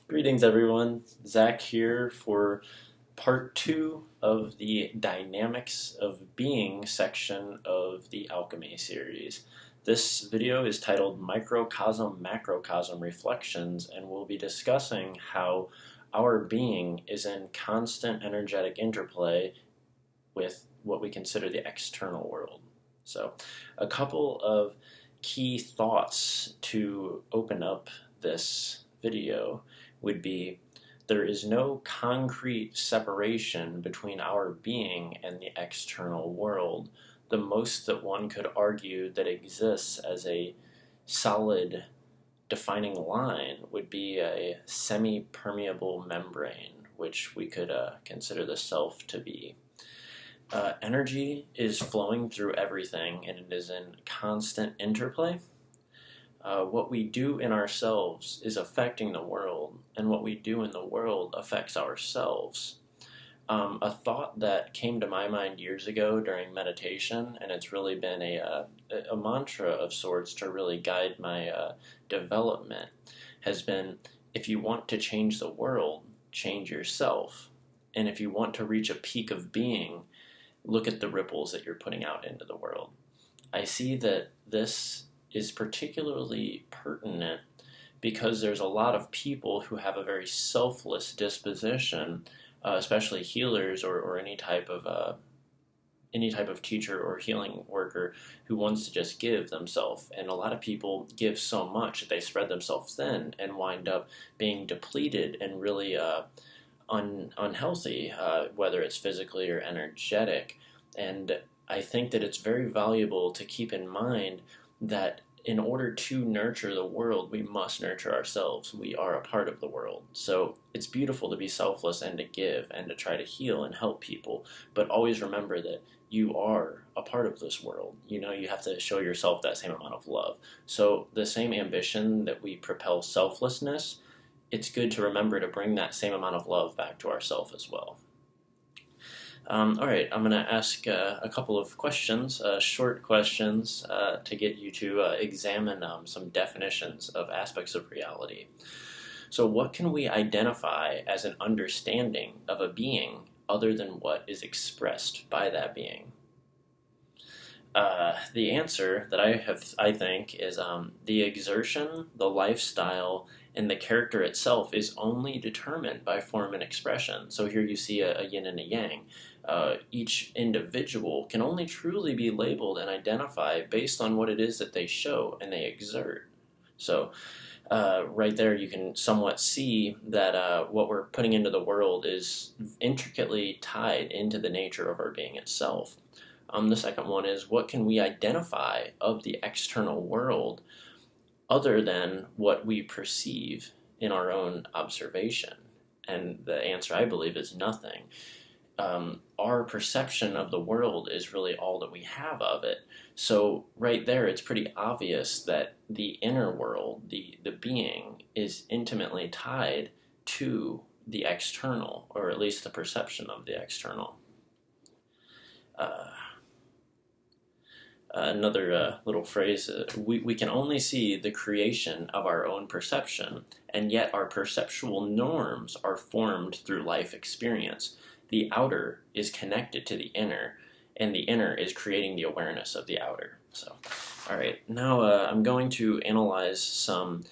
Greetings, everyone. Zach here for part 2 of the Dynamics of Being section of the Alchemy series. This video is titled Microcosm, Macrocosm Reflections, and we'll be discussing how our being is in constant energetic interplay with what we consider the external world. So, a couple of key thoughts to open up this video would be there is no concrete separation between our being and the external world. The most that one could argue that exists as a solid defining line would be a semi-permeable membrane, which we could consider the self to be. Energy is flowing through everything, and it is in constant interplay. What we do in ourselves is affecting the world, and what we do in the world affects ourselves. A thought that came to my mind years ago during meditation, and it's really been a mantra of sorts to really guide my development, has been, if you want to change the world, change yourself. And if you want to reach a peak of being, look at the ripples that you're putting out into the world. I see that this is particularly pertinent because there's a lot of people who have a very selfless disposition, especially healers or any type of teacher or healing worker who wants to just give themselves. And a lot of people give so much that they spread themselves thin and wind up being depleted and really unhealthy, whether it's physically or energetic. And I think that it's very valuable to keep in mind that in order to nurture the world, we must nurture ourselves. We are a part of the world. So it's beautiful to be selfless and to give and to try to heal and help people, but always remember that you are a part of this world. You know, you have to show yourself that same amount of love. So the same ambition that we propel selflessness, it's good to remember to bring that same amount of love back to ourselves as well. All right, I'm going to ask a couple of questions, short questions, to get you to examine some definitions of aspects of reality. So what can we identify as an understanding of a being other than what is expressed by that being? The answer that I think, is the exertion, the lifestyle, and the character itself is only determined by form and expression. So here you see a yin and a yang. Each individual can only truly be labeled and identified based on what it is that they show and they exert. So right there you can somewhat see that what we're putting into the world is intricately tied into the nature of our being itself. The second one is, what can we identify of the external world other than what we perceive in our own observation? And the answer, I believe, is nothing. Our perception of the world is really all that we have of it. So right there, it's pretty obvious that the inner world, the being, is intimately tied to the external, or at least the perception of the external. Another little phrase, we can only see the creation of our own perception, and yet our perceptual norms are formed through life experience. The outer is connected to the inner, and the inner is creating the awareness of the outer. So, all right, now I'm going to analyze some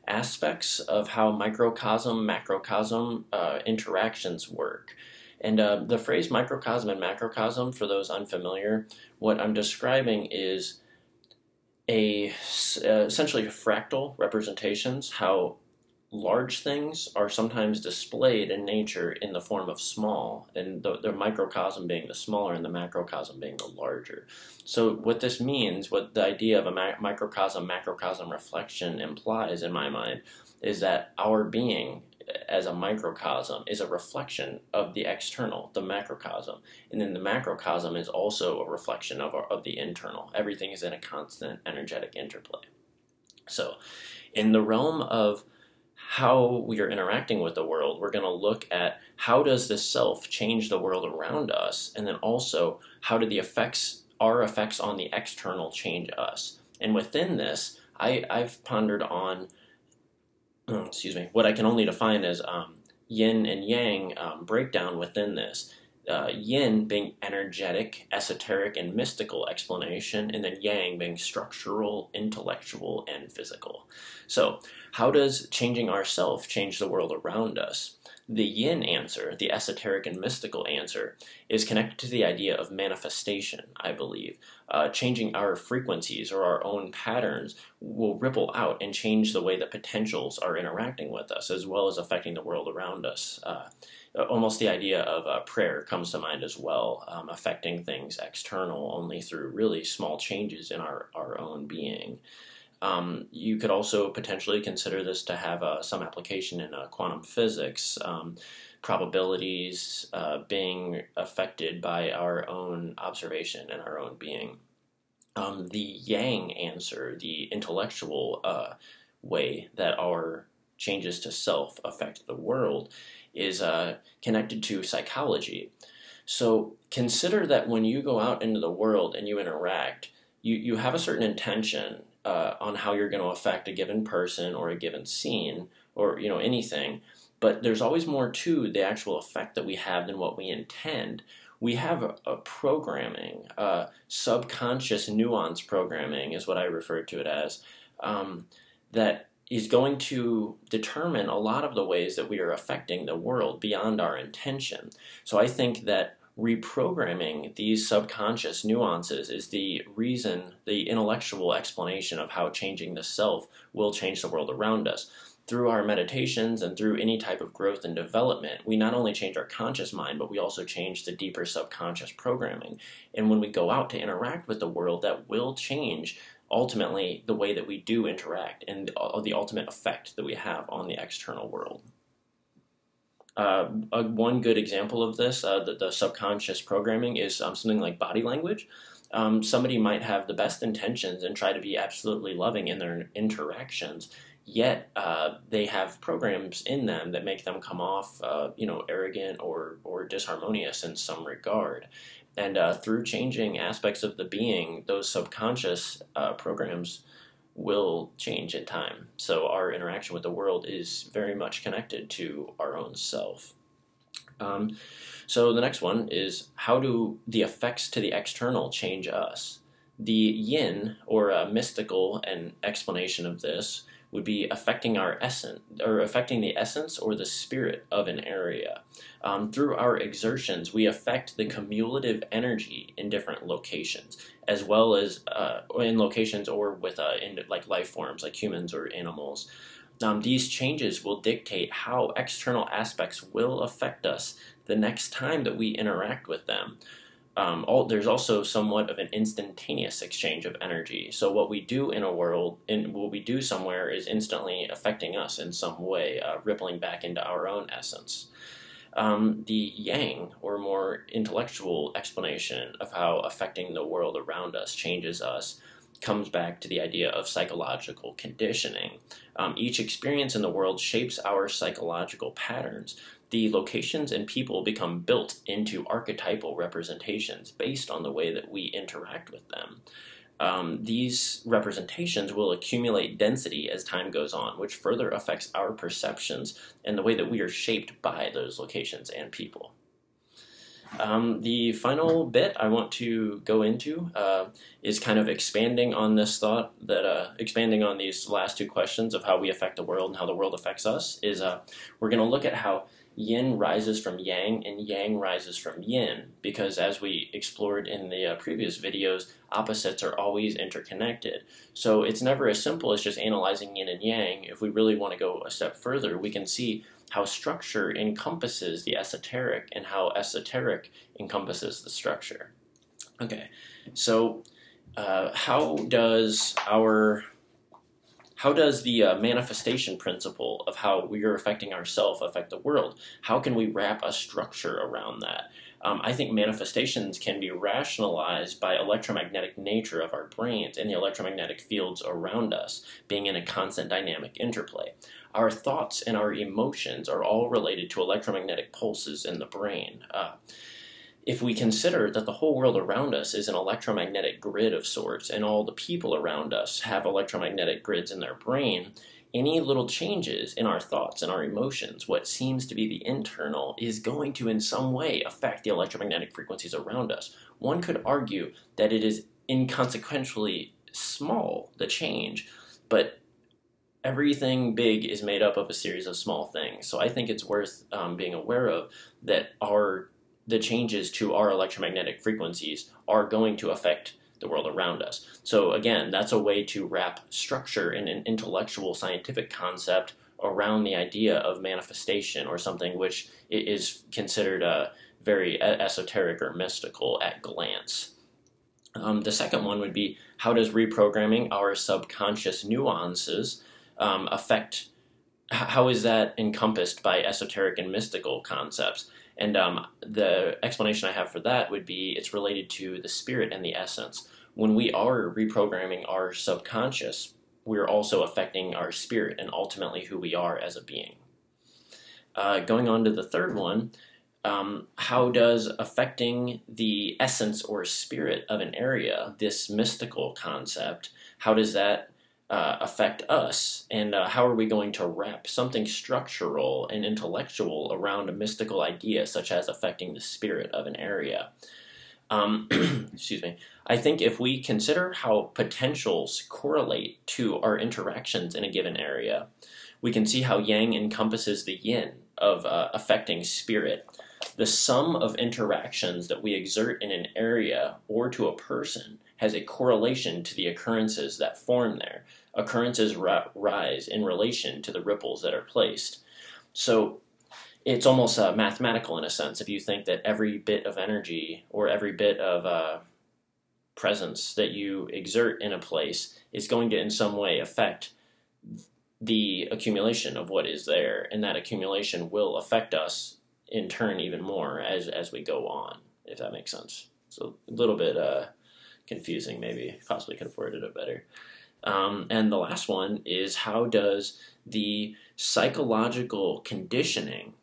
aspects of how microcosm, macrocosm interactions work. And the phrase microcosm and macrocosm, for those unfamiliar, what I'm describing is essentially fractal representations, how large things are sometimes displayed in nature in the form of small, and the microcosm being the smaller and the macrocosm being the larger. So what this means, what the idea of a microcosm, macrocosm reflection implies in my mind, is that our being as a microcosm is a reflection of the external, the macrocosm, and then the macrocosm is also a reflection of the internal. Everything is in a constant energetic interplay. So in the realm of how we are interacting with the world, we're going to look at how does the self change the world around us, and then also how do our effects on the external change us. And within this, I've pondered on excuse me, what I can only define as yin and yang breakdown within this. Yin being energetic, esoteric, and mystical explanation, and then yang being structural, intellectual, and physical. So, how does changing ourself change the world around us? The yin answer, the esoteric and mystical answer, is connected to the idea of manifestation, I believe. Changing our frequencies or our own patterns will ripple out and change the way that potentials are interacting with us, as well as affecting the world around us. Almost the idea of prayer comes to mind as well, affecting things external only through really small changes in our own being. You could also potentially consider this to have some application in quantum physics, probabilities being affected by our own observation and our own being. The yang answer, the intellectual way that our changes to self affect the world, is connected to psychology. So consider that when you go out into the world and you interact, you have a certain intention on how you're going to affect a given person or a given scene or anything, but there's always more to the actual effect that we have than what we intend. We have a programming, subconscious nuance programming is what I refer to it as, that is going to determine a lot of the ways that we are affecting the world beyond our intention. So I think that reprogramming these subconscious nuances is the reason, the intellectual explanation of how changing the self will change the world around us. Through our meditations and through any type of growth and development, we not only change our conscious mind, but we also change the deeper subconscious programming. And when we go out to interact with the world, that will change ultimately the way that we do interact and the ultimate effect that we have on the external world. One good example of this, the subconscious programming, is something like body language. Somebody might have the best intentions and try to be absolutely loving in their interactions, yet they have programs in them that make them come off arrogant or disharmonious in some regard. And through changing aspects of the being, those subconscious programs will change in time. So our interaction with the world is very much connected to our own self. So the next one is, how do the effects to the external change us? The yin, or mystical and explanation of this, would be affecting our essence, or affecting the essence or the spirit of an area. Through our exertions, we affect the cumulative energy in different locations, as well as in locations or with in like life forms, like humans or animals. These changes will dictate how external aspects will affect us the next time that we interact with them. There's also somewhat of an instantaneous exchange of energy. So what we do in a world, and what we do somewhere, is instantly affecting us in some way, rippling back into our own essence. The yang, or more intellectual explanation of how affecting the world around us changes us, comes back to the idea of psychological conditioning. Each experience in the world shapes our psychological patterns. The locations and people become built into archetypal representations based on the way that we interact with them. These representations will accumulate density as time goes on, which further affects our perceptions and the way that we are shaped by those locations and people. The final bit I want to go into is kind of expanding on this thought, that expanding on these last two questions of how we affect the world and how the world affects us, is we're going to look at how yin rises from yang and yang rises from yin, because as we explored in the previous videos, opposites are always interconnected. So it's never as simple as just analyzing yin and yang. If we really want to go a step further, we can see how structure encompasses the esoteric and how esoteric encompasses the structure. Okay, so how does the manifestation principle of how we are affecting ourselves affect the world? How can we wrap a structure around that? I think manifestations can be rationalized by electromagnetic nature of our brains and the electromagnetic fields around us being in a constant dynamic interplay. Our thoughts and our emotions are all related to electromagnetic pulses in the brain. If we consider that the whole world around us is an electromagnetic grid of sorts, and all the people around us have electromagnetic grids in their brain, any little changes in our thoughts and our emotions, what seems to be the internal, is going to in some way affect the electromagnetic frequencies around us. One could argue that it is inconsequentially small, the change, but everything big is made up of a series of small things. So I think it's worth being aware of that the changes to our electromagnetic frequencies are going to affect the world around us. So again, that's a way to wrap structure in an intellectual scientific concept around the idea of manifestation, or something which is considered very esoteric or mystical at glance. The second one would be, how does reprogramming our subconscious nuances affect, how is that encompassed by esoteric and mystical concepts? And the explanation I have for that would be, it's related to the spirit and the essence. When we are reprogramming our subconscious, we're also affecting our spirit and ultimately who we are as a being. Going on to the third one, how does affecting the essence or spirit of an area, this mystical concept, how does that affect us, and how are we going to wrap something structural and intellectual around a mystical idea, such as affecting the spirit of an area? Excuse me. I think if we consider how potentials correlate to our interactions in a given area, we can see how yang encompasses the yin of affecting spirit. The sum of interactions that we exert in an area or to a person has a correlation to the occurrences that form there. Occurrences rise in relation to the ripples that are placed. So it's almost mathematical in a sense if you think that every bit of energy or every bit of presence that you exert in a place is going to in some way affect the accumulation of what is there, and that accumulation will affect us in turn even more as we go on, if that makes sense. So a little bit confusing, maybe possibly could have worded it better. And the last one is, how does the psychological conditioning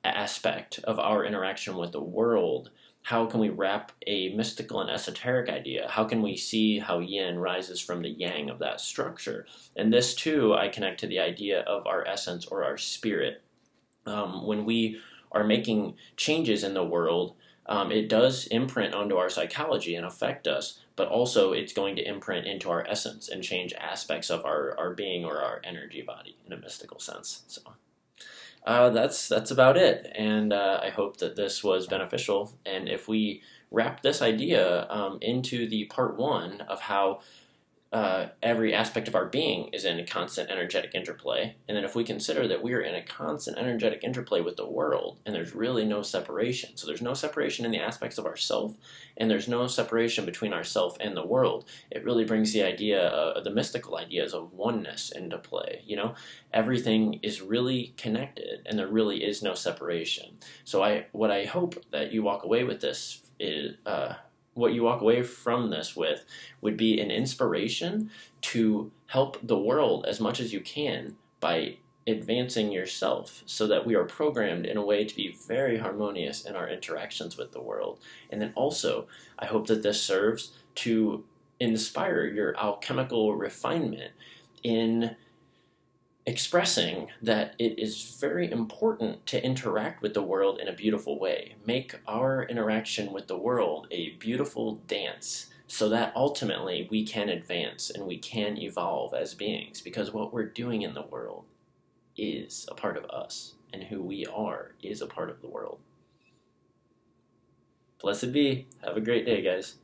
aspect of our interaction with the world, how can we wrap a mystical and esoteric idea? How can we see how yin rises from the yang of that structure? And this too I connect to the idea of our essence or our spirit. When we are making changes in the world, it does imprint onto our psychology and affect us, but also it's going to imprint into our essence and change aspects of our being or our energy body in a mystical sense. So that's about it, and I hope that this was beneficial. And if we wrap this idea into the part one of how every aspect of our being is in a constant energetic interplay, and then if we consider that we are in a constant energetic interplay with the world, and there's really no separation, so there's no separation in the aspects of ourself, and there's no separation between ourself and the world, it really brings the idea, the mystical ideas of oneness into play. You know, everything is really connected, and there really is no separation. So what I hope that you walk away with this is, what you walk away from this with would be an inspiration to help the world as much as you can by advancing yourself, so that we are programmed in a way to be very harmonious in our interactions with the world. And then also, I hope that this serves to inspire your alchemical refinement in expressing that it is very important to interact with the world in a beautiful way. Make our interaction with the world a beautiful dance, so that ultimately we can advance and we can evolve as beings, because what we're doing in the world is a part of us, and who we are is a part of the world. Blessed be. Have a great day, guys.